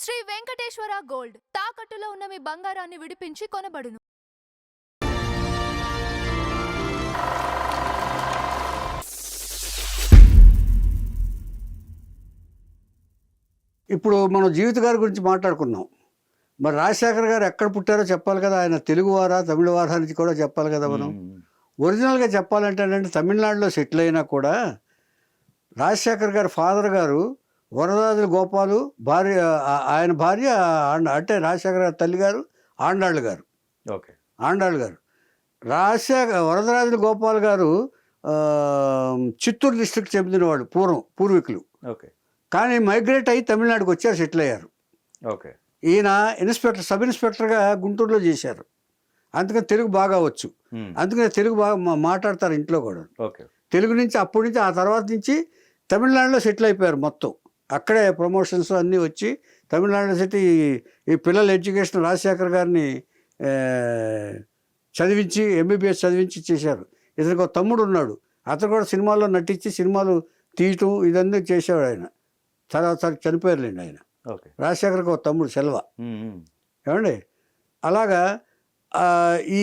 Shri Venkateswara gold తాకట్టులో ఉన్న మీ బంగారాన్ని విడిపించి కొనబడును. ఇప్పుడు మనం జీవిత గారి గురించి మాట్లాడుకున్నాం. మరి రాజశేఖర్ గారు ఎక్కడ పుట్టారో చెప్పాలి కదా. ఆయన తెలుగువారా తమిళవారా అనేది కూడా చెప్పాలి కదా. మనం ఒరిజినల్గా చెప్పాలంటే అంటే తమిళనాడులో సెటిల్ అయినా కూడా రాజశేఖర్ గారి ఫాదర్ గారు వరదాదుల గోపాలు, భార్య ఆయన భార్య అంటే రాజశేఖర్ గారి తల్లి గారు ఆండాళ్ళు గారు. ఓకే, ఆండాళ్ళు గారు. వరదరాజుల గోపాల్ గారు చిత్తూరు డిస్ట్రిక్ట్ చెందినవాడు పూర్వీకులు. ఓకే, కానీ మైగ్రేట్ అయ్యి తమిళనాడుకు వచ్చారు, సెటిల్ అయ్యారు. ఓకే. ఈయన సబ్ ఇన్స్పెక్టర్గా గుంటూరులో చేశారు. అందుకని తెలుగు బాగా వచ్చు. అందుకని తెలుగు బాగా మాట్లాడతారు ఇంట్లో కూడా. ఓకే. తెలుగు నుంచి అప్పటి నుంచి ఆ తర్వాత నుంచి తమిళనాడులో సెటిల్ అయిపోయారు మొత్తం. అక్కడే ప్రమోషన్స్ అన్నీ వచ్చి తమిళనాడులో సెటిల్. ఈ పిల్లల ఎడ్యుకేషన్ రాజశేఖర్ గారిని చదివించి ఎంబీబీఎస్ చదివించి చేశారు. ఇతనికి ఒక తమ్ముడు ఉన్నాడు, అతను కూడా సినిమాల్లో నటించి సినిమాలు తీయటం ఇదన్నీ చేసేవాడు. ఆయన తర్వాత చనిపోయారులేండి ఆయన. రాజశేఖర్కి ఒక తమ్ముడు సెల్వ. ఏమండి అలాగా ఈ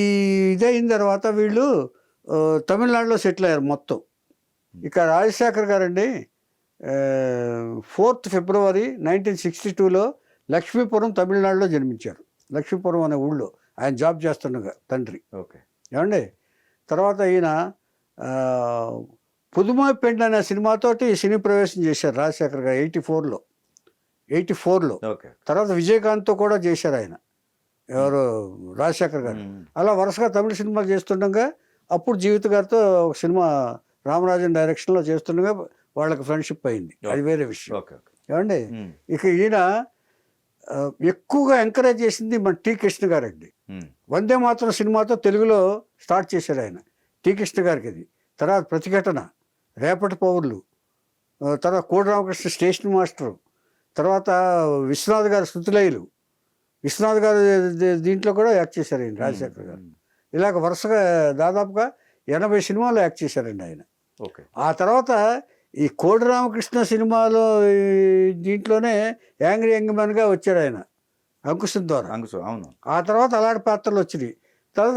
ఇదైన తర్వాత వీళ్ళు తమిళనాడులో సెటిల్ అయ్యారు మొత్తం. ఇక రాజశేఖర్ గారండి 4th ఫిబ్రవరి 1962లో లక్ష్మీపురం తమిళనాడులో జన్మించారు. లక్ష్మీపురం అనే ఊళ్ళో ఆయన జాబ్ చేస్తుండగా తండ్రి. ఓకే. ఏమండి తర్వాత ఈయన పుదుమై పెండ్ అనే సినిమాతోటి సినీ ప్రవేశం చేశారు రాజశేఖర్ గారు 84లో. తర్వాత విజయకాంత్తో కూడా చేశారు ఆయన, ఎవరు రాజశేఖర్ గారు. అలా వరుసగా తమిళ సినిమాలు చేస్తుండగా అప్పుడు జీవిత గారితో ఒక సినిమా రామరాజన్ డైరెక్షన్లో చేస్తుండగా వాళ్ళకి ఫ్రెండ్షిప్ అయింది, అది వేరే విషయం. ఏమండి ఇక ఈయన ఎక్కువగా ఎంకరేజ్ చేసింది మన టి కృష్ణ గారండి. వందే మాత్రం సినిమాతో తెలుగులో స్టార్ట్ చేశారు ఆయన, టి కృష్ణ గారికి. అది తర్వాత ప్రతిఘటన, రేపటి పౌరులు, తర్వాత కోడి రామకృష్ణ స్టేషన్ మాస్టరు, తర్వాత విశ్వనాథ్ గారు శృతిలయలు, విశ్వనాథ్ గారు దీంట్లో కూడా యాక్ట్ చేశారు ఆయన రాజశేఖర్ గారు. ఇలాగ వరుసగా దాదాపుగా 80 సినిమాల్లో యాక్ట్ చేశారండి ఆయన. ఆ తర్వాత ఈ కోడి రామకృష్ణ సినిమాలో దీంట్లోనే యాంగ్రీ యంగ్ మ్యాన్గా వచ్చాడు ఆయన అంకుశం ద్వారా. అవును. ఆ తర్వాత అలాంటి పాత్రలు వచ్చినాయి. తర్వాత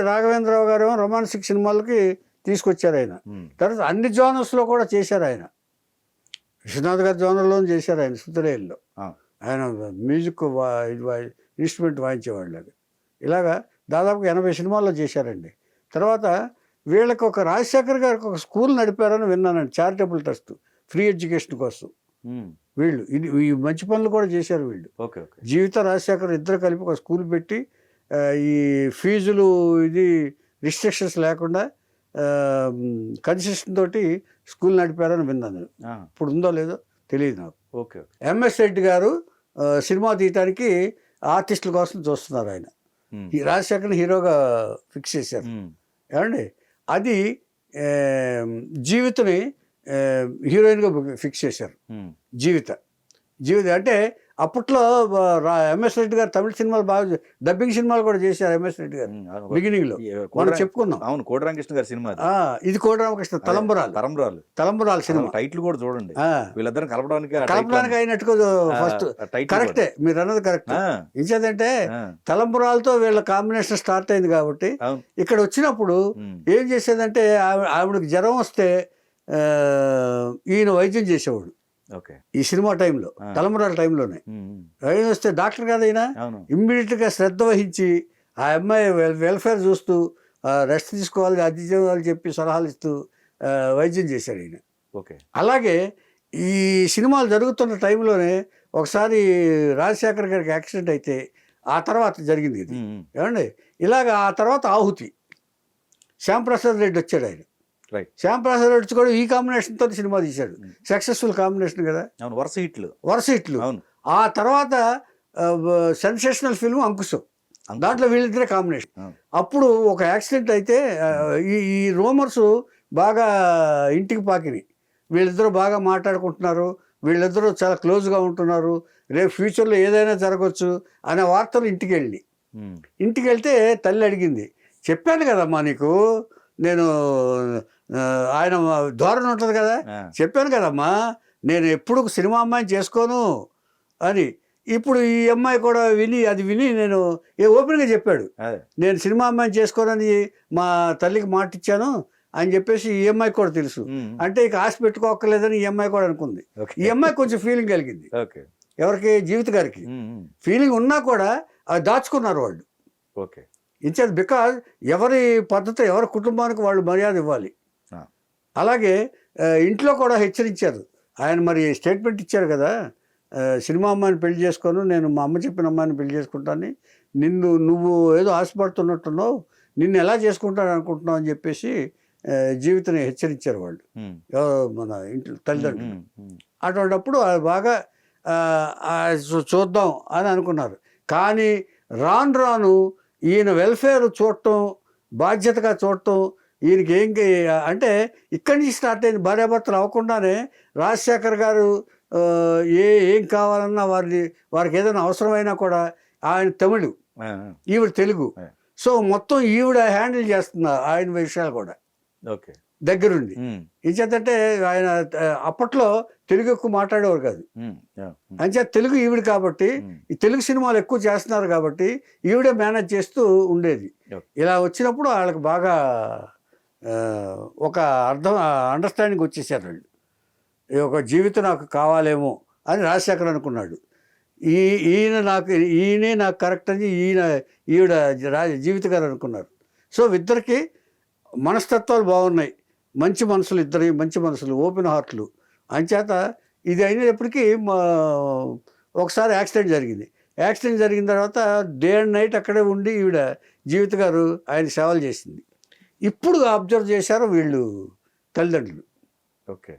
రాఘవేంద్రరావు గారు రొమాన్సిక్ సినిమాలకి తీసుకొచ్చారు ఆయన. తర్వాత అన్ని జోనర్స్లో కూడా చేశారు ఆయన. విశ్వనాథ్ గారి జోనర్లో చేశారు ఆయన శృతిలయల్లో. ఆయన మ్యూజిక్ ఇన్స్ట్రుమెంట్ వాయించేవాళ్ళు. ఇలాగా దాదాపు 80 సినిమాల్లో చేశారండి. తర్వాత వీళ్ళకి ఒక రాజశేఖర్ గారికి ఒక స్కూల్ నడిపారని విన్నానండి, చారిటబుల్ ట్రస్ట్, ఫ్రీ ఎడ్యుకేషన్ కోసం. వీళ్ళు ఈ మంచి పనులు కూడా చేశారు వీళ్ళు. జీవిత రాజశేఖర్ ఇద్దరు కలిపి ఒక స్కూల్ పెట్టి ఈ ఫీజులు ఇది రిస్ట్రిక్షన్స్ లేకుండా కన్సెషన్ తోటి స్కూల్ నడిపారని విన్నాను. ఇప్పుడు ఉందో లేదో తెలియదు నాకు. ఎంఎస్ రెడ్డి గారు సినిమా తీయటానికి ఆర్టిస్టుల కోసం చూస్తున్నారు. ఆయన ఈ రాజశేఖర్ని హీరోగా ఫిక్స్ చేశారు. ఏమండి అది జీవితని హీరోయిన్గా ఫిక్స్ చేశారు. జీవిత అంటే అప్పట్లో ఎంఎస్ రెడ్డి గారు తమిళ సినిమాలు బాగా డబ్బింగ్ సినిమాలు కూడా చేశారు. ఎంఎస్ రెడ్డి గారు బిగినింగ్ లో మనం చెప్పుకున్నాం. అవును, కోడి రామకృష్ణ గారి సినిమా. ఇది కోడి రామకృష్ణ తలంబరాలు సినిమా. టైటిల్ కూడా చూడండి, వీళ్ళిద్దరు కలపడానికి అయినట్టుగా ఫస్ట్. కరెక్టే, మీరు అన్నది కరెక్ట్. ఇంకేదంటే తలంబరాలతో వీళ్ళ కాంబినేషన్ స్టార్ట్ అయింది కాబట్టి ఇక్కడ వచ్చినప్పుడు ఏం చేసేదంటే ఆవిడకి జ్వరం వస్తే ఈయన వైద్యం చేసేవాడు. ఈ సినిమా టైంలో, తలంబరాల టైంలోనే వైద్యం వస్తే డాక్టర్ కాదు అయినా ఇమ్మీడియట్గా శ్రద్ధ వహించి ఆ అమ్మాయి వెల్ఫేర్ చూస్తూ రెస్ట్ తీసుకోవాలి, అది చేయాలి చెప్పి సలహాలు ఇస్తూ వైద్యం చేశాడు ఈయన. అలాగే ఈ సినిమాలు జరుగుతున్న టైంలోనే ఒకసారి రాజశేఖర్ గారికి యాక్సిడెంట్ అయితే ఆ తర్వాత జరిగింది ఇది. ఏమండి ఇలాగ ఆ తర్వాత ఆహుతి శ్యాంప్రసాద్ రెడ్డి వచ్చాడు. ఆయన శ్యాంప్రసాద్ రెడ్డి కూడా ఈ కాంబినేషన్తో సినిమా తీశాడు. సక్సెస్ఫుల్ కాంబినేషన్ కదా, వరుస హిట్లు. ఆ తర్వాత సెన్సేషనల్ ఫిల్మ్ అంకుశం, దాంట్లో వీళ్ళిద్దరే కాంబినేషన్. అప్పుడు ఒక యాక్సిడెంట్ అయితే ఈ రూమర్స్ బాగా ఇంటికి పాకినాయి. వీళ్ళిద్దరూ బాగా మాట్లాడుకుంటున్నారు, వీళ్ళిద్దరూ చాలా క్లోజ్గా ఉంటున్నారు, రేపు ఫ్యూచర్లో ఏదైనా జరగవచ్చు అనే వార్తలు ఇంటికి వెళ్తే తల్లి అడిగింది, చెప్పాను కదమ్మా నీకు, నేను ఆయన ధోరణి ఉంటుంది కదా, చెప్పాను కదమ్మా నేను ఎప్పుడు సినిమా అమ్మాయిని చేసుకోను అని. ఇప్పుడు ఈ అమ్మాయి కూడా విని నేను ఓపెన్గా చెప్పాడు, అదే నేను సినిమా అమ్మాయిని చేసుకోనని మా తల్లికి మాట ఇచ్చాను అని చెప్పేసి ఈ అమ్మాయి కూడా తెలుసు. అంటే ఇక ఆశ పెట్టుకోక్కర్లేదని ఈ అమ్మాయి కూడా అనుకుంది. ఈ అమ్మాయి కొంచెం ఫీలింగ్ కలిగింది. ఓకే ఎవరికి? జీవిత గారికి. ఫీలింగ్ ఉన్నా కూడా అది దాచుకున్నారు వాళ్ళు. ఓకే ఇచ్చేది బికాజ్ ఎవరి పద్ధతి, ఎవరి కుటుంబానికి వాళ్ళు మర్యాద ఇవ్వాలి. అలాగే ఇంట్లో కూడా హెచ్చరించారు ఆయన. మరి స్టేట్మెంట్ ఇచ్చారు కదా, సినిమా అమ్మాయిని పెళ్లి చేసుకోను, నేను మా అమ్మ చెప్పిన అమ్మాయిని పెళ్లి చేసుకుంటాను, నువ్వు ఏదో ఆశపడుతున్నట్టున్నావు, నిన్ను ఎలా చేసుకుంటాను అనుకుంటున్నావు అని చెప్పేసి జీవితాన్ని హెచ్చరించారు వాళ్ళు, మన ఇంట్లో తల్లిదండ్రులు. అటువంటిప్పుడు బాగా చూద్దాం అని అనుకున్నారు. కానీ రాను ఈయన వెల్ఫేర్ చూడటం, బాధ్యతగా చూడటం, ఈయనకి అంటే ఇక్కడి నుంచి స్టార్ట్ అయింది. భార్యాభర్తలు అవ్వకుండానే రాజశేఖర్ గారు ఏం కావాలన్నా వారికి ఏదైనా అవసరమైనా కూడా, ఆయన తమిళు, ఈవిడ తెలుగు, సో మొత్తం ఈవిడ హ్యాండిల్ చేస్తున్నారు ఆయన విషయాలు కూడా ఓకే దగ్గరుండి. ఇంచేతంటే ఆయన అప్పట్లో తెలుగు ఎక్కువ మాట్లాడేవారు కాదు, అంచేత తెలుగు ఈవిడ కాబట్టి, ఈ తెలుగు సినిమాలు ఎక్కువ చేస్తున్నారు కాబట్టి ఈవిడే మేనేజ్ చేస్తూ ఉండేది. ఇలా వచ్చినప్పుడు వాళ్ళకి బాగా ఒక అండర్స్టాండింగ్ వచ్చేసారు వాళ్ళు. ఒక జీవితం నాకు కావాలేమో అని రాజశేఖర్ అనుకున్నాడు. ఈయనే నాకు కరెక్ట్ అని ఈవిడ జీవిత గారు అనుకున్నారు. సో ఇద్దరికి మనస్తత్వాలు బాగున్నాయి, మంచి మనసులు, ఇద్దరు మంచి మనసులు, ఓపెన్ హార్ట్లు. అంచేత ఇది అయినప్పటికీ ఒకసారి యాక్సిడెంట్ జరిగింది. యాక్సిడెంట్ జరిగిన తర్వాత డే అండ్ నైట్ అక్కడే ఉండి ఈవిడ జీవిత గారు ఆయన సేవలు చేసింది. ఇప్పుడు అబ్జర్వ్ చేశారు వీళ్ళు తల్లిదండ్రులు. ఓకే,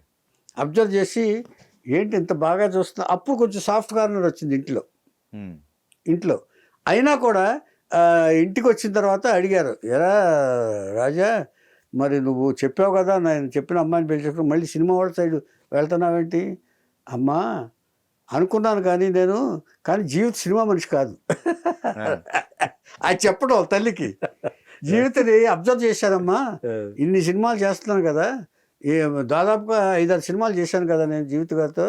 అబ్జర్వ్ చేసి ఏంటి ఇంత బాగా చూస్తున్నా. అప్పుడు కొంచెం సాఫ్ట్ కార్నర్ వచ్చింది ఇంట్లో. అయినా కూడా ఇంటికి వచ్చిన తర్వాత అడిగారు, ఎరా రాజా, మరి నువ్వు చెప్పావు కదా నేను చెప్పిన అమ్మాయిని పెళ్లి చేసుకుని మళ్ళీ సినిమా వాళ్ళ సైడ్ వెళ్తున్నావేంటి? అమ్మా అనుకున్నాను కానీ జీవిత సినిమా మనిషి కాదు అది చెప్పడం తల్లికి. జీవితాన్ని అబ్జర్వ్ చేశానమ్మా, ఇన్ని సినిమాలు చేస్తున్నాను కదా, దాదాపుగా 5-6 సినిమాలు చేశాను కదా నేను జీవిత గారితో.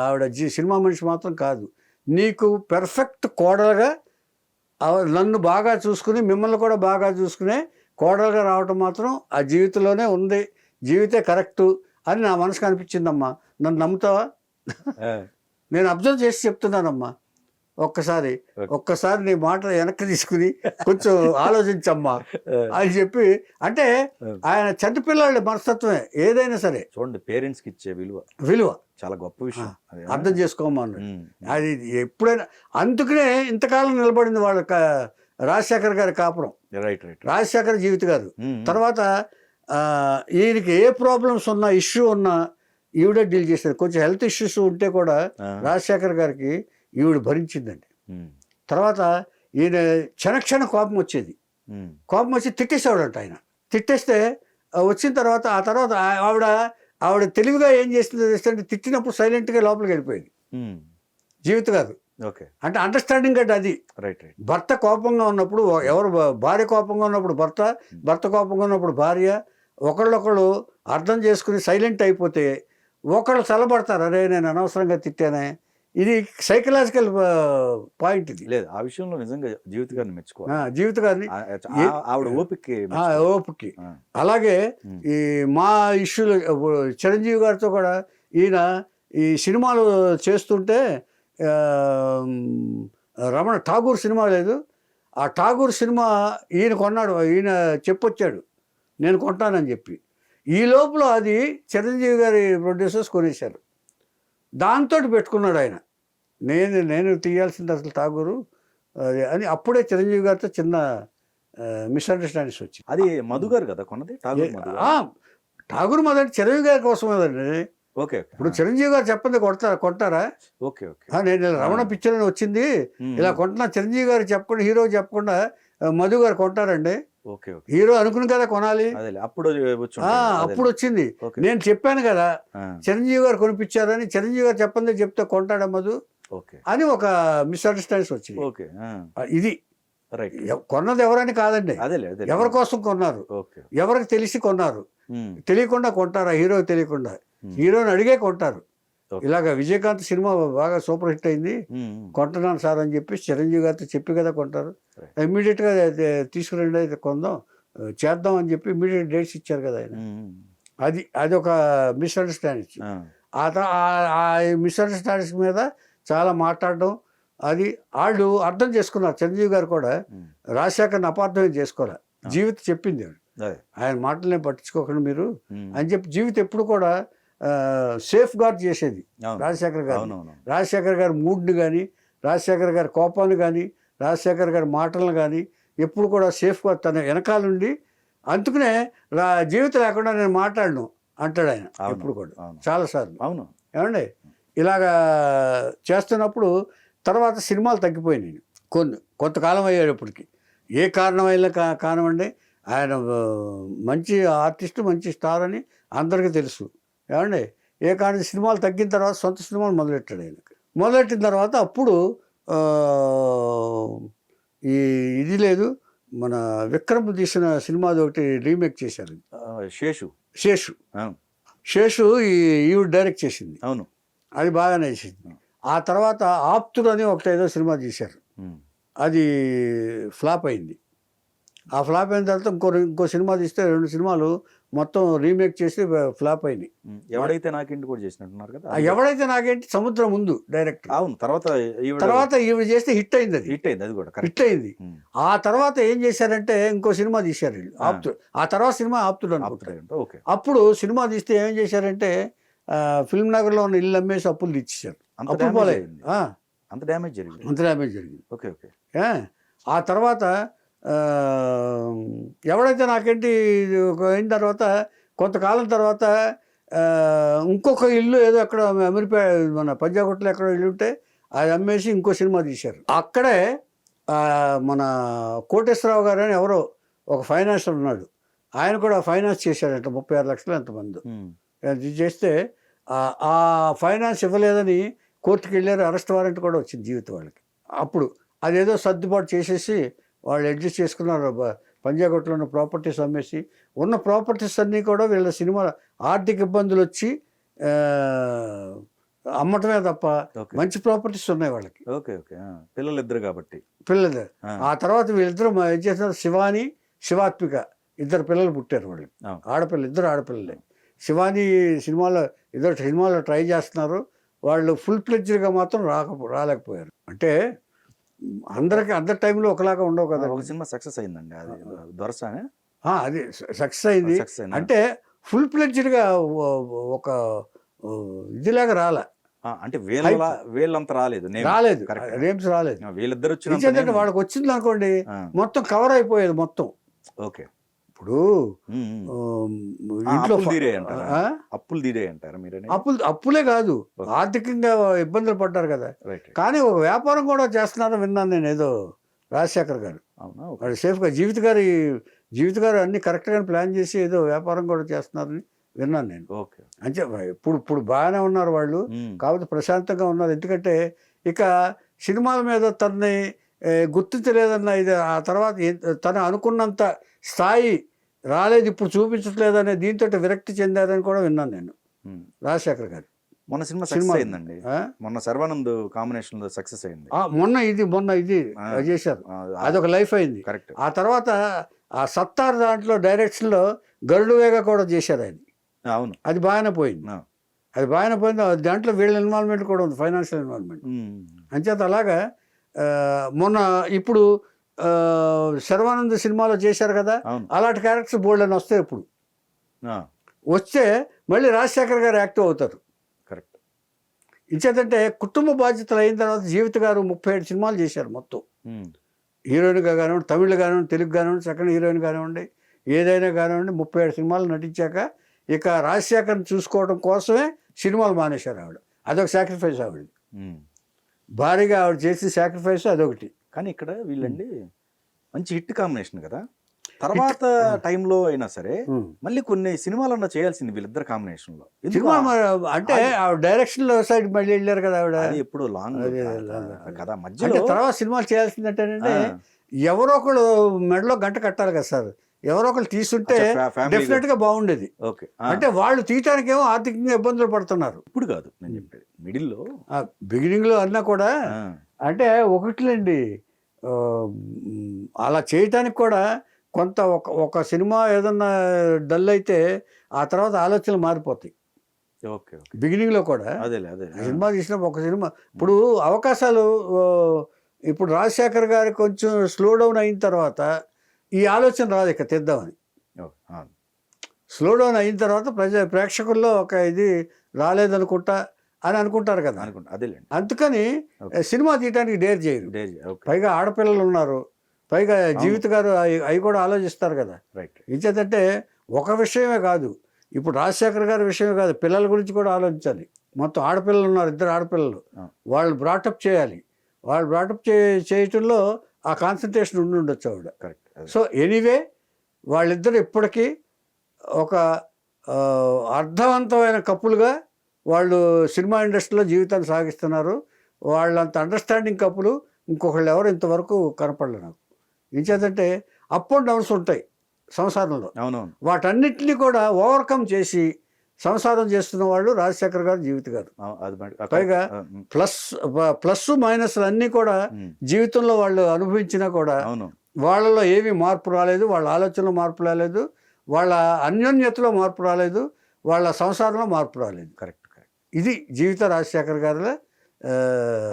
ఆవిడ సినిమా మనిషి మాత్రం కాదు, నీకు పెర్ఫెక్ట్ కోడలుగా నన్ను బాగా చూసుకుని మిమ్మల్ని కూడా బాగా చూసుకునే కోడలుగా రావటం మాత్రం ఆ జీవితంలోనే ఉంది, జీవితే కరెక్టు అని నా మనసుకు అనిపించిందమ్మా. నన్ను నమ్ముతావా? నేను అబ్జర్వ్ చేసి చెప్తున్నానమ్మా, ఒక్కసారి నీ మాట వెనక్కి తీసుకుని కొంచెం ఆలోచించమ్మా అని చెప్పి. అంటే ఆయన చంటిపిల్లాళ్ళ మనస్తత్వమే ఏదైనా సరే. చూడండి, పేరెంట్స్కి ఇచ్చే విలువ చాలా గొప్ప విషయం, అర్థం చేసుకోమా. అది ఎప్పుడైనా అందుకనే ఇంతకాలం నిలబడింది వాళ్ళ రాజశేఖర్ గారి కాపురం. రాజశేఖర్ జీవిత గారు తర్వాత ఈయనకి ఏ ప్రాబ్లమ్స్ ఉన్నా, ఇష్యూ ఉన్నా ఈవిడే డీల్ చేశారు. కొంచెం హెల్త్ ఇష్యూస్ ఉంటే కూడా రాజశేఖర్ గారికి ఈవిడ భరించిందండి. తర్వాత ఈయన క్షణ కోపం వచ్చేది. కోపం వచ్చి తిట్టేసేవాడంట ఆయన. తిట్టేస్తే వచ్చిన తర్వాత ఆవిడ తెలివిగా ఏం చేసింది, తిట్టినప్పుడు సైలెంట్గా లోపలికి వెళ్ళిపోయింది జీవిత గారు. ఓకే, అంటే అండర్స్టాండింగ్ అంటే అది. భర్త కోపంగా ఉన్నప్పుడు భార్య కోపంగా ఉన్నప్పుడు భర్త కోపంగా ఉన్నప్పుడు భార్య ఒకళ్ళొకళ్ళు అర్థం చేసుకుని సైలెంట్ అయిపోతే ఒకళ్ళు చల్లబడతారు, అరే నేను అనవసరంగా తిట్టానే. ఇది సైకలాజికల్ పాయింట్. ఇది లేదు, ఆ విషయంలో నిజంగా జీవిత గారిని మెచ్చుకోవాలి. జీవిత గారిని ఆవిడ ఓపిక. అలాగే ఈ మా ఇష్యూలు చిరంజీవి గారితో కూడా ఈయన ఈ సినిమాలు చేస్తుంటే రమణ ఠాగూర్ సినిమా లేదు, ఆ ఠాగూర్ సినిమా ఈయన కొన్నాడు. ఈయన చెప్పొచ్చాడు నేను కొంటానని చెప్పి. ఈ లోపల అది చిరంజీవి గారి ప్రొడ్యూసర్స్ కొనేశారు. దాంతో పెట్టుకున్నాడు ఆయన, నేను తీయాల్సింది అసలు ఠాగూరు అని. అప్పుడే చిరంజీవి గారితో చిన్న మిస్అండర్స్టాండింగ్స్ వచ్చింది. అది మధు గారు కదా కొన్నది, ఠాగూర్ మధు అంటే చిరంజీవి గారి కోసమే కదండి. ఓకే, ఇప్పుడు చిరంజీవి గారు చెప్పండి కొంటారా? ఓకే, నేను రమణ పిక్చర్ అని వచ్చింది ఇలా కొంటున్నా, చిరంజీవి గారు చెప్పకుండా, హీరో చెప్పకుండా మధు గారు కొంటారండి? హీరో అనుకుని కదా కొనాలి. అప్పుడు వచ్చింది. నేను చెప్పాను కదా చిరంజీవి గారు కొనిపించారని, చిరంజీవి గారు చెప్పండి చెప్తే కొంటాడా మధు అని ఒక మిస్అండర్స్టాండింగ్స్ వచ్చింది. ఇది కొన్నది ఎవరని కాదండి, ఎవరి కోసం కొన్నారు, ఎవరికి తెలిసి కొన్నారు. తెలియకుండా కొంటారా? హీరోకి తెలియకుండా, హీరోని అడిగే కొంటారు. Okay. ఇలాగ విజయకాంత్ సినిమా బాగా సూపర్ హిట్ అయింది, కొంటున్నాను సార్ అని చెప్పి చిరంజీవి గారితో చెప్పి కదా కొంటారు. Right. ఇమ్మీడియట్గా తీసుకురండి అయితే కొందాం, చేద్దాం అని చెప్పి ఇమ్మీడియట్ డేట్స్ ఇచ్చారు కదా ఆయన. అది ఒక మిస్అండర్స్టాండింగ్. ఆ మిస్అండర్స్టాండింగ్స్ మీద చాలా మాట్లాడడం, అది వాళ్ళు అర్థం చేసుకున్నారు. చిరంజీవి గారు కూడా రాజశేఖర్ని అపార్థమే చేసుకోవాలి. జీవిత చెప్పింది ఆయన మాటలనే పట్టించుకోకండి మీరు అని చెప్పి జీవితం ఎప్పుడు కూడా సేఫ్ గార్డ్ చేసేది రాజశేఖర్ గారు. రాజశేఖర్ గారి మూడ్ని కానీ, రాజశేఖర్ గారి కోపాన్ని కానీ, రాజశేఖర్ గారి మాటలను కానీ ఎప్పుడు కూడా సేఫ్ గార్డ్ తన వెనకాలండి. అందుకనే జీవితం లేకుండా నేను మాట్లాడను అంటాడు ఆయన ఎప్పుడు కూడా చాలాసార్లు. అవును ఏమండి ఇలాగా చేస్తున్నప్పుడు తర్వాత సినిమాలు తగ్గిపోయినాయి కొంతకాలం అయ్యేటప్పటికి. ఏ కారణమైనా కానివ్వండి, ఆయన మంచి ఆర్టిస్ట్, మంచి స్టార్ అని అందరికీ తెలుసు. ఏమండి ఏ కారణం సినిమాలు తగ్గిన తర్వాత సొంత సినిమాలు మొదలెట్టాడు ఆయన. మొదలెట్టిన తర్వాత అప్పుడు ఇది లేదు, మన విక్రమ్ తీసిన సినిమాది ఒకటి రీమేక్ చేశారు, శేషు ఈవిడ డైరెక్ట్ చేసింది. అవును, అది బాగా నచ్చింది. ఆ తర్వాత ఆప్తుడు అని ఒకటి ఏదో సినిమా తీశారు, అది ఫ్లాప్ అయింది. ఆ ఫ్లాప్ అయిన తర్వాత ఇంకో సినిమా తీస్తే 2 సినిమాలు మొత్తం రీమేక్ చేసి ఫ్లాప్ అయినాయి. ఎవడైతే నాకేంటి కూడా చేసినట్టున్నారు కదా. ఎవడైతే నాకేంటి సముద్రం ముందు డైరెక్ట్. అవును, తర్వాత ఈవిడ చేస్తే హిట్ అయింది. అది కూడా హిట్ అయింది. ఆ తర్వాత ఏం చేశారంటే ఇంకో సినిమా తీశారు వీళ్ళు, ఆప్తుడు. ఆ తర్వాత సినిమా ఆప్తుడు అనుకుంటారు. అప్పుడు సినిమా తీస్తే ఏం చేశారంటే ఫిల్మ్ నగర్లో ఉన్న ఇల్లు అమ్మేసి అప్పులు తెచ్చేశారు. అంత డ్యామేజ్ జరిగింది. ఓకే. ఆ తర్వాత ఎవడైతే నాకేంటి అయిన తర్వాత కొంతకాలం తర్వాత ఇంకొక ఇల్లు ఏదో అక్కడ అమీర్పేట మన పంజాగుట్టలో ఎక్కడో ఇల్లు ఉంటే అది అమ్మేసి ఇంకో సినిమా తీశారు. అక్కడే మన కోటేశ్వరరావు గారు అని ఎవరో ఒక ఫైనాన్సర్ ఉన్నాడు, ఆయన కూడా ఫైనాన్స్ చేశాడంట 36 లక్షలు ఎంతమంది. ఇది చేస్తే ఆ ఫైనాన్స్ ఇవ్వలేదని కోర్టుకు వెళ్ళారు, అరెస్ట్ వారెంట్ కూడా వచ్చింది జీవితం వాళ్ళకి. అప్పుడు అదేదో సర్దుబాటు చేసేసి వాళ్ళు అడ్జస్ట్ చేసుకున్నారు. పంజాగుట్టలో ఉన్న ప్రాపర్టీస్ అమ్మేసి ఉన్న ప్రాపర్టీస్ అన్నీ కూడా వీళ్ళ సినిమా ఆర్థిక ఇబ్బందులు వచ్చి అమ్మటమే తప్ప మంచి ప్రాపర్టీస్ ఉన్నాయి వాళ్ళకి. పిల్లలిద్దరు కాబట్టి పిల్లలు. ఆ తర్వాత వీళ్ళిద్దరు ఏం చేస్తున్నారు, శివాని శివాత్మిక 2 పిల్లలు పుట్టారు వాళ్ళు, ఇద్దరు ఆడపిల్లలే. శివాని సినిమాలో ట్రై చేస్తున్నారు, వాళ్ళు ఫుల్ ఫ్లెడ్జ్డ్గా మాత్రం రాలేకపోయారు. అంటే అందరి టైంలో ఒకలాగా ఉండవు కదా. ఒక సినిమా సక్సెస్ అయిందండి, అది దొరసానే. అది సక్సెస్ అయింది అంటే ఫుల్ ఫ్లెడ్జ్డ్గా ఒక ఇదిలాగా రాలే. అంటే వీళ్ళంత రాలేదు, రేమ్స్ రాలేదు. వీళ్ళిద్దరు వాళ్ళకి వచ్చింది అనుకోండి మొత్తం కవర్ అయిపోయేది మొత్తం. ఓకే. ఇప్పుడు ఇంట్లో అప్పులు తీరే అంటారా మీరు? అప్పులే కాదు, ఆర్థికంగా ఇబ్బందులు పడ్డారు కదా. కానీ ఒక వ్యాపారం కూడా చేస్తున్నారని విన్నాను నేను, ఏదో రాజశేఖర్ గారు వాడు సేఫ్గా జీవిత గారు అన్ని కరెక్ట్గానే ప్లాన్ చేసి ఏదో వ్యాపారం కూడా చేస్తున్నారని విన్నాను నేను. అంటే ఇప్పుడు బాగానే ఉన్నారు వాళ్ళు, కాబట్టి ప్రశాంతంగా ఉన్నారు. ఎందుకంటే ఇక సినిమాల మీద తనని గుర్తించలేదన్న ఇది, ఆ తర్వాత తను అనుకున్నంత స్థాయి రాలేదు, ఇప్పుడు చూపించట్లేదనే దీంతో విరక్తి చెందారని కూడా విన్నాను నేను రాజశేఖర్ గారు. మొన్న సినిమా అయిందండి, మొన్న సర్వానంద్ కాంబినేషన్ లో సక్సెస్ అయింది. మొన్న ఇది చేశారు, అదొక లైఫ్ అయింది. కరెక్ట్. ఆ తర్వాత ఆ సత్తార్ దాంట్లో డైరెక్షన్ లో గరుడు వేగ కూడా చేశారు ఆయన. అవును, అది బాగానే పోయింది. దాంట్లో వీళ్ళ ఇన్వాల్వ్మెంట్ కూడా ఉంది, ఫైనాన్షియల్ ఇన్వాల్వ్మెంట్. అంచేత అలాగా మొన్న ఇప్పుడు శర్వానంద్ సినిమాలో చేశారు కదా, అలాంటి క్యారెక్టర్స్ బోల్డ్ అని వస్తాయి. ఇప్పుడు వస్తే మళ్ళీ రాజశేఖర్ గారు యాక్టివ్ అవుతారు. కరెక్ట్. ఇంచేతంటే కుటుంబ బాధ్యతలు అయిన తర్వాత జీవిత గారు 37 సినిమాలు చేశారు మొత్తం. హీరోయిన్గా కానివ్వండి, తమిళ్ కానివ్వండి, తెలుగు కానివ్వండి, సెకండ్ హీరోయిన్ కానివ్వండి, ఏదైనా కానివ్వండి, 37 సినిమాలు నటించాక ఇక రాజశేఖర్ని చూసుకోవడం కోసమే సినిమాలు మానేశారు ఆవిడ. అదొక సాక్రిఫైస్ ఆవిడ, భారీగా ఆవిడ చేసిన సాక్రిఫైస్ అదొకటి. కానీ ఇక్కడ వీళ్ళండి మంచి హిట్ కాంబినేషన్ కదా. తర్వాత టైంలో అయినా సరే మళ్ళీ కొన్ని సినిమాలన్నా చేయాల్సింది వీళ్ళిద్దరు కాంబినేషన్ లో. అంటే ఆవిడ డైరెక్షన్ లో సైడ్ మళ్ళీ వెళ్ళారు కదా ఆవిడ, ఎప్పుడు లాంగ్ కదా మధ్యలో. తర్వాత సినిమాలు చేయాల్సిందంటేనంటే ఎవరో ఒకళ్ళు మెడలో గంట కట్టాలి కదా సార్. ఎవరో ఒకరు తీసుంటే డెఫినెట్ గా బాగుండేది. ఓకే. అంటే వాళ్ళు తీయటానికేమో ఆర్థికంగా ఇబ్బందులు పడుతున్నారు. ఇప్పుడు కాదు నేను చెప్పేది, మిడిల్లో బిగినింగ్ లో అన్నా కూడా అంటే ఒకటిలేండి, అలా చేయటానికి కూడా కొంత ఒక సినిమా ఏదన్నా డల్ అయితే ఆ తర్వాత ఆలోచనలు మారిపోతాయి. ఓకే. బిగినింగ్ లో కూడా అదేలే సినిమా తీసినప్పుడు ఒక సినిమా ఇప్పుడు అవకాశాలు ఇప్పుడు రాజశేఖర్ గారి కొంచెం స్లో డౌన్ అయిన తర్వాత ఈ ఆలోచన రాదు ఇక తెద్దామని. స్లో డౌన్ అయిన తర్వాత ప్రేక్షకుల్లో ఒక ఇది రాలేదనుకుంటా అని అనుకుంటారు కదా. అదేలేండి. అందుకని సినిమా తీయడానికి డేర్ చేయరు. పైగా ఆడపిల్లలు ఉన్నారు, పైగా జీవిత గారు అవి కూడా ఆలోచిస్తారు కదా. ఇంచేతంటే ఒక విషయమే కాదు, ఇప్పుడు రాజశేఖర్ గారి విషయమే కాదు, పిల్లల గురించి కూడా ఆలోచించాలి. మొత్తం ఆడపిల్లలు ఉన్నారు, 2 ఆడపిల్లలు, వాళ్ళు బ్రాటప్ చేయాలి. వాళ్ళు బ్రాటప్ చేయటంలో ఆ కాన్సన్ట్రేషన్ ఉండొచ్చు ఆవిడ. సో ఎనీవే వాళ్ళిద్దరు ఇప్పటికీ ఒక అర్థవంతమైన కప్పులుగా వాళ్ళు సినిమా ఇండస్ట్రీలో జీవితాన్ని సాగిస్తున్నారు. వాళ్ళంత అండర్స్టాండింగ్ కప్పులు ఇంకొకళ్ళు ఎవరు ఇంతవరకు కనపడలే నాకు. ఇంచేతంటే అప్ అండ్ డౌన్స్ ఉంటాయి సంసారంలో, వాటన్నిటిని కూడా ఓవర్కమ్ చేసి సంసారం చేస్తున్న వాళ్ళు రాజశేఖర్ గారు, జీవిత గారు. పైగా ప్లస్ మైనస్లు అన్నీ కూడా జీవితంలో వాళ్ళు అనుభవించినా కూడా వాళ్ళలో ఏమీ మార్పు రాలేదు, వాళ్ళ ఆలోచనలో మార్పు రాలేదు, వాళ్ళ అన్యోన్యతలో మార్పు రాలేదు, వాళ్ళ సంసారంలో మార్పు రాలేదు. కరెక్ట్. ఇది జీవిత రాజశేఖర్ గారి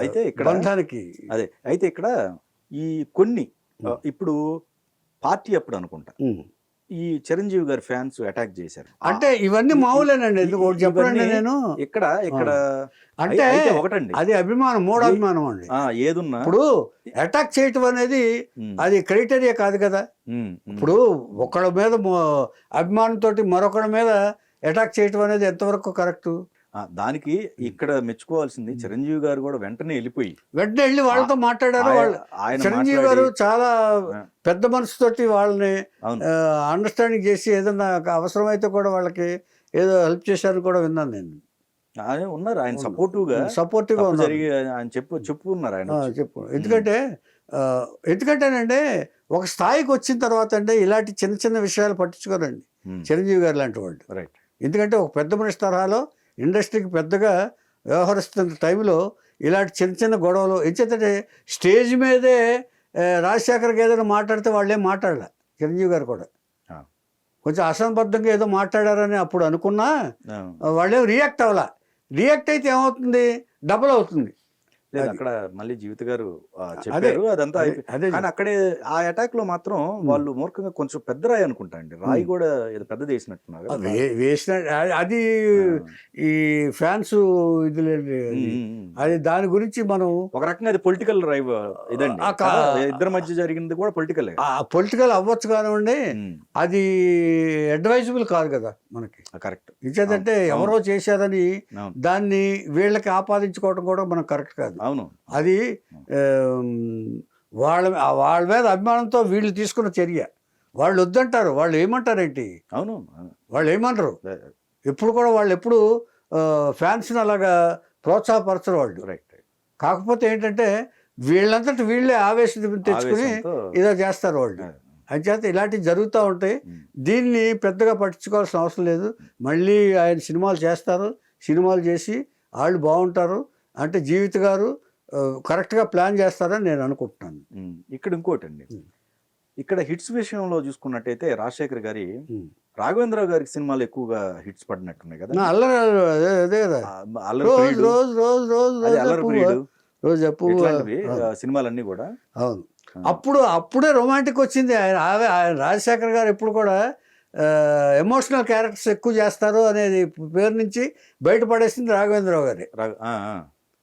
అయితే ఇక్కడ బంధానికి. అదే అయితే ఇక్కడ ఈ కొన్ని ఇప్పుడు పార్టీ అప్పుడు అనుకుంటా ఈ చిరంజీవి గారి ఫ్యాన్స్ అటాక్ చేశారు. అంటే ఇవన్నీ మామూలేనండి. ఎందుకు చెప్పండి, నేను ఇక్కడ అంటే ఒకటండి, అది అభిమానం, మూఢాభిమానం అండి. ఏదున్నా ఇప్పుడు అటాక్ చేయటం అనేది అది క్రైటీరియా కాదు కదా. ఇప్పుడు ఒకళ్ళ మీద అభిమానంతో మరొకళ్ళ మీద అటాక్ చేయటం అనేది ఎంతవరకు కరెక్ట్? దానికి ఇక్కడ మెచ్చుకోవాల్సింది చిరంజీవి గారు కూడా వెంటనే వెళ్ళి వాళ్ళతో మాట్లాడారు. చిరంజీవి గారు చాలా పెద్ద మనసుతోటి వాళ్ళని అండర్స్టాండింగ్ చేసి ఏదన్నా అవసరమైతే కూడా వాళ్ళకి ఏదో హెల్ప్ చేశారని కూడా విన్నాను నేను. ఉన్నారు ఆయన సపోర్టివ్గా ఆయన చెప్పుకున్నారు ఆయన ఎందుకంటేనండి ఒక స్థాయికి వచ్చిన తర్వాత అంటే ఇలాంటి చిన్న చిన్న విషయాలు పట్టించుకోరండి చిరంజీవి గారు లాంటి వాళ్ళు. ఎందుకంటే ఒక పెద్ద మనిషి తరహాలో ఇండస్ట్రీకి పెద్దగా వ్యవహరిస్తున్న టైంలో ఇలాంటి చిన్న చిన్న గొడవలు ఎంచేతంటే స్టేజ్ మీదే రాజశేఖర్కి ఏదైనా మాట్లాడితే వాళ్ళేం మాట్లాడలే. చిరంజీవి గారు కూడా కొంచెం అసంబద్ధంగా ఏదో మాట్లాడారని అప్పుడు అనుకున్నా వాళ్ళేం రియాక్ట్ అవ్వాల. రియాక్ట్ అయితే ఏమవుతుంది, డబుల్ అవుతుంది. అక్కడ మళ్ళీ జీవిత గారు చెప్పారు అదంతా. కానీ అక్కడే ఆ అటాక్ లో మాత్రం వాళ్ళు మూర్ఖంగా కొంచెం పెద్ద రాయి అనుకుంటా అండి, రాయి కూడా ఏదో పెద్దది వేసినట్టున్నారు. వేసిన అది ఈ ఫ్యాన్స్ ఇది అది దాని గురించి మనం ఒక రకంగా అది పొలిటికల్ రైవ్ ఇదండి, ఇద్దరి మధ్య జరిగింది కూడా పొలిటికల్ అవ్వచ్చు కానివ్వండి, అది అడ్వైజబుల్ కాదు కదా మనకి. కరెక్ట్. ఇచ్చేదంటే ఎవరో చేశారని దాన్ని వీళ్ళకి ఆపాదించుకోవడం కూడా మనకు కరెక్ట్ కాదు. అవును, అది వాళ్ళ మీద అభిమానంతో వీళ్ళు తీసుకున్న చర్య. వాళ్ళు వద్దంటారు, వాళ్ళు ఏమంటారేంటి? అవును, వాళ్ళు ఏమంటారు ఎప్పుడు కూడా, వాళ్ళు ఎప్పుడు ఫ్యాన్స్ని అలాగా ప్రోత్సాహపరచరు వాళ్ళు. కాకపోతే ఏంటంటే వీళ్ళంతటి వీళ్ళే ఆవేశం తెచ్చుకుని ఇదో చేస్తారు వాళ్ళు. అంచేత ఇలాంటివి జరుగుతూ ఉంటాయి. దీన్ని పెద్దగా పట్టించుకోవాల్సిన అవసరం లేదు. మళ్ళీ ఆయన సినిమాలు చేస్తారు, సినిమాలు చేసి వాళ్ళు బాగుంటారు అంటే జీవిత గారు కరెక్ట్గా ప్లాన్ చేస్తారని నేను అనుకుంటున్నాను. ఇక్కడ ఇంకోటి అండి, ఇక్కడ హిట్స్ విషయంలో చూసుకున్నట్టయితే రాజశేఖర్ గారి రాఘవేంద్రరావు గారికి సినిమాలు ఎక్కువగా హిట్స్ పడినట్టున్నాయి కదా. రోజు సినిమాలన్నీ కూడా. అవును, అప్పుడే రొమాంటిక్ వచ్చింది. ఆయన రాజశేఖర్ గారు ఎప్పుడు కూడా ఎమోషనల్ క్యారెక్టర్స్ ఎక్కువ చేస్తారు అనేది పేరు నుంచి బయటపడేసింది రాఘవేంద్రరావు గారి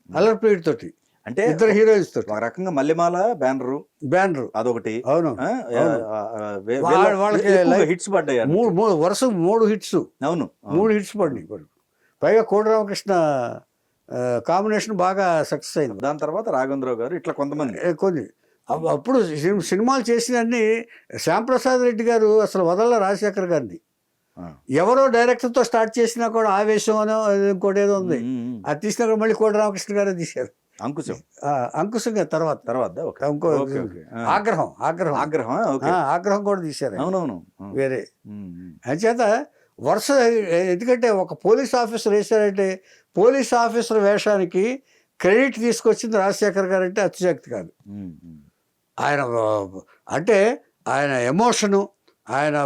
అల్లరిపీడి తోటి. అంటే ఇద్దరు హీరోయిన్స్ తోటి ఒక రకంగా మల్లెమాల బ్యానర్ అదొకటి. అవును, వాళ్ళకి హిట్స్ పడ్డాయి, వరుస 3 హిట్స్. అవును, 3 హిట్స్ పడ్డాయి. పైగా కోడి రామకృష్ణ కాంబినేషన్ బాగా సక్సెస్ అయింది. దాని తర్వాత రాఘవేంద్రరావు గారు ఇట్లా కొన్ని అప్పుడు సినిమాలు చేసినన్ని శ్యాంప్రసాద్ రెడ్డి గారు అసలు వదల రాజశేఖర్ గారిని. ఎవరో డైరెక్టర్తో స్టార్ట్ చేసినా కూడా ఆవేశం అనో ఇంకోటి ఏదో ఉంది, అది తీసినా కూడా మళ్ళీ కోడి రామకృష్ణ గారే తీశారు. అంకుశం అంకుశంగా తర్వాత తర్వాత ఓకే ఇంకో ఓకే ఓకే ఆగ్రహం ఆగ్రహం ఆగ్రహం ఓకే ఆగ్రహం కూడా తీశారు. అవునవును వేరే అంచేత వరుస, ఎందుకంటే ఒక పోలీస్ ఆఫీసర్ వేశారంటే పోలీస్ ఆఫీసర్ వేషానికి క్రెడిట్ తీసుకొచ్చింది రాజశేఖర్ గారు అంటే అతిశక్తి కాదు. ఆయన అంటే ఆయన ఎమోషను, ఆయన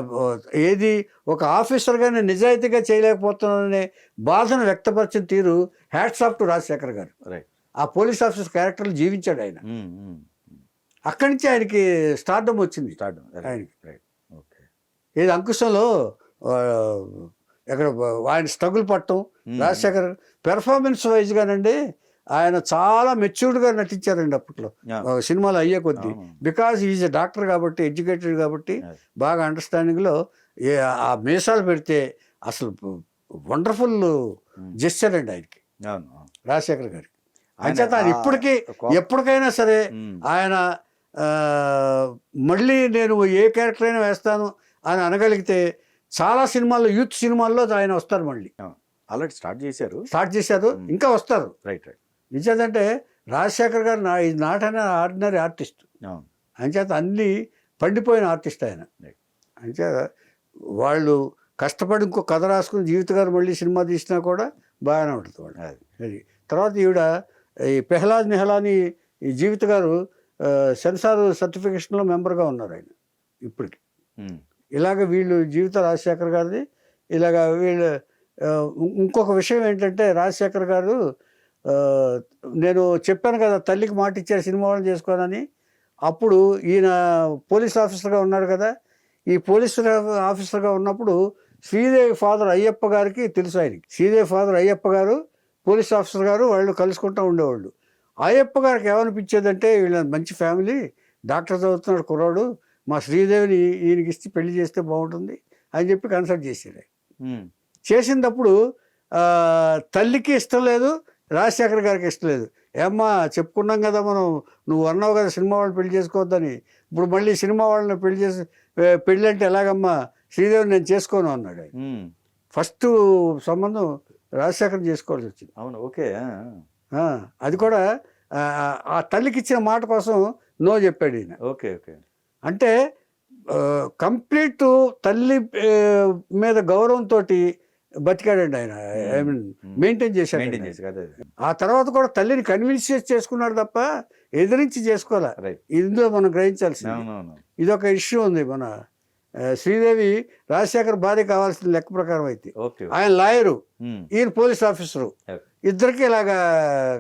ఏది ఒక ఆఫీసర్గానే నిజాయితీగా చేయలేకపోతున్నాననే బాధను వ్యక్తపరిచిన తీరు హ్యాట్స్ ఆఫ్ టు రాజశేఖర్ గారు. ఆ పోలీస్ ఆఫీసర్ క్యారెక్టర్లు జీవించాడు ఆయన. అక్కడి నుంచి ఆయనకి స్టార్డమ్ వచ్చింది ఆయనకి. ఏది అంకుశంలో ఎక్కడ ఆయన స్ట్రగుల్ పట్టడం, రాజశేఖర్ పెర్ఫార్మెన్స్ వైజ్గానండి ఆయన చాలా మెచ్యూర్డ్గా నటించారండి అప్పట్లో సినిమాలు అయ్యే కొద్దీ. బికాజ్ ఈజ్ ఎ డాక్టర్ కాబట్టి, ఎడ్యుకేటెడ్ కాబట్టి బాగా అండర్స్టాండింగ్లో ఆ మీసాలు పెడితే అసలు వండర్ఫుల్ జెస్చర్ అండి ఆయనకి, రాజశేఖర్ గారికి. అంచేత ఆయన ఇప్పటికీ ఎప్పటికైనా సరే ఆయన మళ్ళీ నేను ఏ క్యారెక్టర్ అయినా వేస్తాను అని అనగలిగితే చాలా సినిమాల్లో, యూత్ సినిమాల్లో ఆయన వస్తారు మళ్ళీ. ఆల్రెడీ స్టార్ట్ చేశారు, ఇంకా వస్తారు. రైట్. నిజేదంటే రాజశేఖర్ గారు is not an ordinary artist. అంచేత అన్ని పండిపోయిన ఆర్టిస్ట్ ఆయన. అంచేత వాళ్ళు కష్టపడి ఇంకో కథ రాసుకుని జీవిత గారు మళ్ళీ సినిమా తీసినా కూడా బాగానే ఉంటుంది వాళ్ళు. అది తర్వాత ఈవిడ ఈ పెహ్లాజ్ నిహలాని ఈ జీవిత గారు సెన్సార్ సర్టిఫికేషన్లో మెంబర్గా ఉన్నారు ఆయన ఇప్పటికి. ఇలాగ వీళ్ళు జీవిత రాజశేఖర్ గారిది ఇలాగ వీళ్ళు. ఇంకొక విషయం ఏంటంటే రాజశేఖర్ గారు, నేను చెప్పాను కదా తల్లికి మాట ఇచ్చారు సినిమా వాళ్ళని చేసుకోనని. అప్పుడు ఈయన పోలీస్ ఆఫీసర్గా ఉన్నాడు కదా. ఈ పోలీస్ ఆఫీసర్గా ఉన్నప్పుడు శ్రీదేవి ఫాదర్ అయ్యప్ప గారికి తెలుసు ఆయనకి. శ్రీదేవి ఫాదర్ అయ్యప్ప గారు పోలీస్ ఆఫీసర్ గారు వాళ్ళు కలుసుకుంటూ ఉండేవాళ్ళు. అయ్యప్ప గారికి ఏమనిపించేదంటే వీళ్ళ మంచి ఫ్యామిలీ, డాక్టర్ చదువుతున్నాడు కుర్రాడు, మా శ్రీదేవిని ఈయనకి ఇచ్చి పెళ్లి చేస్తే బాగుంటుంది అని చెప్పి కన్సల్ట్ చేశాడు. చేసినప్పుడు తల్లికి ఇష్టం లేదు, రాజశేఖర్ గారికి ఇష్టం లేదు. ఏమ్మా చెప్పుకున్నాం కదా మనం, నువ్వు అన్నావు కదా సినిమా వాళ్ళు పెళ్లి చేసుకోవద్దని, ఇప్పుడు మళ్ళీ సినిమా వాళ్ళని పెళ్ళి అంటే ఎలాగమ్మా, శ్రీదేవిని నేను చేసుకోను అన్నాడు ఆయన. ఫస్ట్ సంబంధం రాజశేఖర్ చేసుకోవాల్సి వచ్చింది. అవును, ఓకే. అది కూడా ఆ తల్లికి ఇచ్చిన మాట కోసం నో చెప్పాడు ఈయన. Okay okay. అంటే కంప్లీట్ తల్లి మీద గౌరవంతో బతికాడండి ఆయన. ఐ మీన్ మెయింటైన్ చేశాడు. ఆ తర్వాత కూడా తల్లిని కన్విన్స్ చేసుకున్నాడు తప్ప ఎదిరించి చేసుకోవాలి. ఇందులో మనం గ్రహించాల్సింది ఇదొక ఇష్యూ ఉంది. మన శ్రీదేవి రాజశేఖర్ భార్య కావాల్సిన లెక్క ప్రకారం అయితే ఆయన లాయరు, ఈయన పోలీస్ ఆఫీసరు, ఇద్దరికి ఇలాగా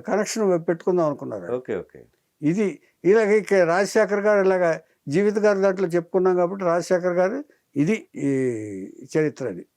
కనెక్షన్ పెట్టుకుందాం అనుకున్నారు. ఇది ఇలాగ రాజశేఖర్ గారు ఇలాగా జీవిత గారి దాంట్లో చెప్పుకున్నాం కాబట్టి రాజశేఖర్ గారు ఇది ఈ చరిత్ర అది.